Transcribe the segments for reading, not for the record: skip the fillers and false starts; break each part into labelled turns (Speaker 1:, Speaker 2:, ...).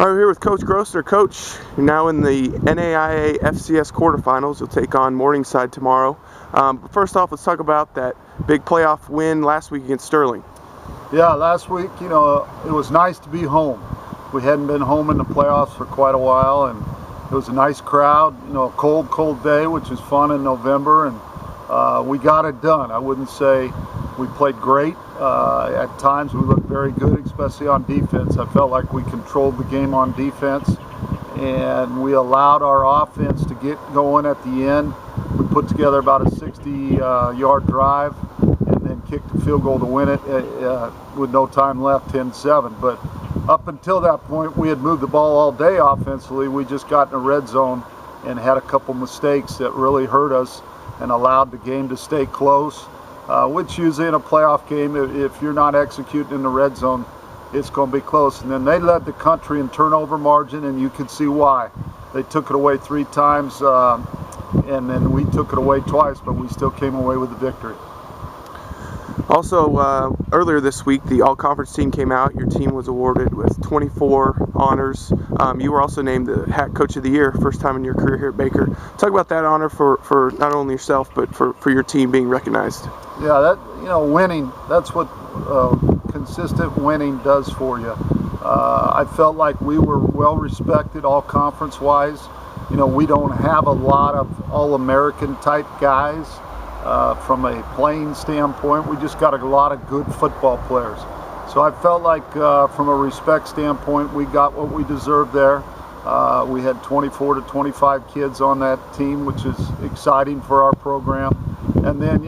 Speaker 1: We're here with Coach Grossner. Coach, you're now in the NAIA FCS quarterfinals. You'll take on Morningside tomorrow. But first off, let's talk about that big playoff win last week against Sterling.
Speaker 2: Yeah, last week, it was nice to be home. We hadn't been home in the playoffs for quite a while, and it was a nice crowd. A cold day, which is fun in November, and we got it done. I wouldn't say we played great. At times we looked very good, especially on defense. I felt like we controlled the game on defense, and we allowed our offense to get going at the end. We put together about a 60-yard drive and then kicked a field goal to win it with no time left, 10-7. But up until that point, we had moved the ball all day offensively. We just got in the red zone and had a couple mistakes that really hurt us and allowed the game to stay close. Which usually in a playoff game, if you're not executing in the red zone, it's going to be close. And then they led the country in turnover margin, and you could see why. They took it away 3 times, and then we took it away twice, but we still came away with the victory.
Speaker 1: Also, earlier this week, the all-conference team came out. Your team was awarded with 24 honors. You were also named the HAC Coach of the Year, first time in your career here at Baker. Talk about that honor for not only yourself, but for your team being recognized.
Speaker 2: Yeah, winning, that's what consistent winning does for you. I felt like we were well respected all conference-wise. We don't have a lot of all-American type guys. From a playing standpoint, we just got a lot of good football players. So I felt like from a respect standpoint, we got what we deserved there. We had 24 to 25 kids on that team, which is exciting for our program. And then,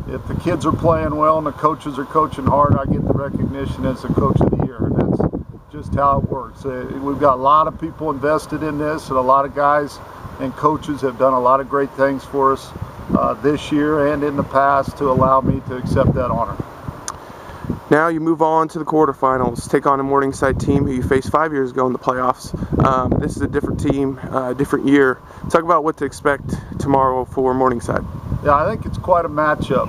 Speaker 2: if the kids are playing well and the coaches are coaching hard, I get the recognition as the Coach of the Year. And that's just how it works. We've got a lot of people invested in this, and a lot of guys and coaches have done a lot of great things for us this year and in the past to allow me to accept that honor.
Speaker 1: Now you move on to the quarterfinals, take on a Morningside team who you faced 5 years ago in the playoffs. This is a different team, different year. Talk about what to expect tomorrow for Morningside.
Speaker 2: Yeah, I think it's quite a matchup.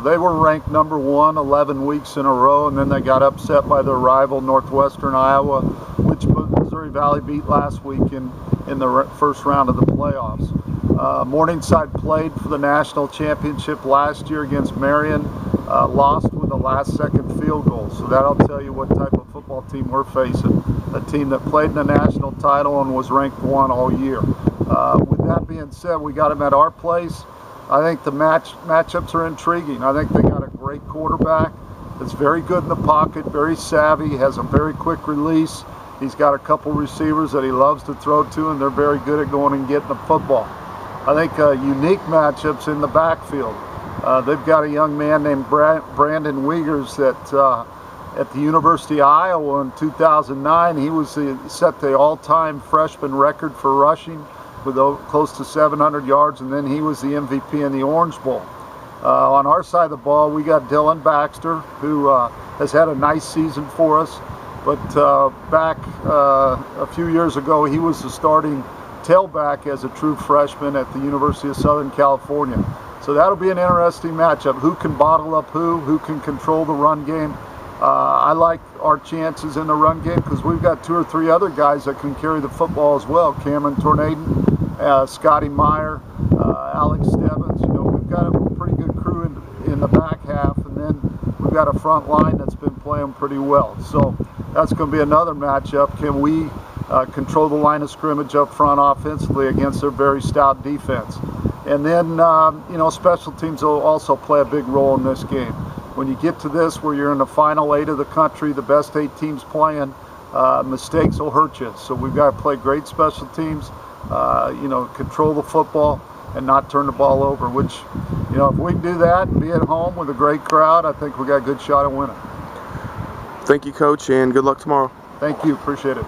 Speaker 2: They were ranked number 1 11 weeks in a row, and then they got upset by their rival Northwestern Iowa, which Missouri Valley beat last week in the first round of the playoffs. Morningside played for the national championship last year against Marion, lost with a last-second field goal. So that'll tell you what type of football team we're facing. A team that played in the national title and was ranked 1 all year. With that being said, we got them at our place. I think the matchups are intriguing. I think they got a great quarterback that's very good in the pocket, very savvy, has a very quick release. He's got a couple receivers that he loves to throw to, and they're very good at going and getting the football. I think unique matchups in the backfield. They've got a young man named Brandon Wiegers that at the University of Iowa in 2009, he set the all-time freshman record for rushing with close to 700 yards, and then he was the MVP in the Orange Bowl. On our side of the ball, we got Dylan Baxter, who has had a nice season for us, but back a few years ago, he was the starting tailback as a true freshman at the University of Southern California. So that'll be an interesting matchup. Who can bottle up who can control the run game. I like our chances in the run game because we've got 2 or 3 other guys that can carry the football as well. Cameron Tornaden, Scotty Meyer, Alex Stebbins. We've got a pretty good crew in the back half, and then we've got a front line that's been playing pretty well. So that's going to be another matchup. Can we control the line of scrimmage up front offensively against their very stout defense? And then, special teams will also play a big role in this game. When you get to this, where you're in the final 8 of the country, the best 8 teams playing, mistakes will hurt you. So we've got to play great special teams, control the football and not turn the ball over, which, if we can do that and be at home with a great crowd, I think we got a good shot at winning.
Speaker 1: Thank you, Coach, and good luck tomorrow.
Speaker 2: Thank you. Appreciate it.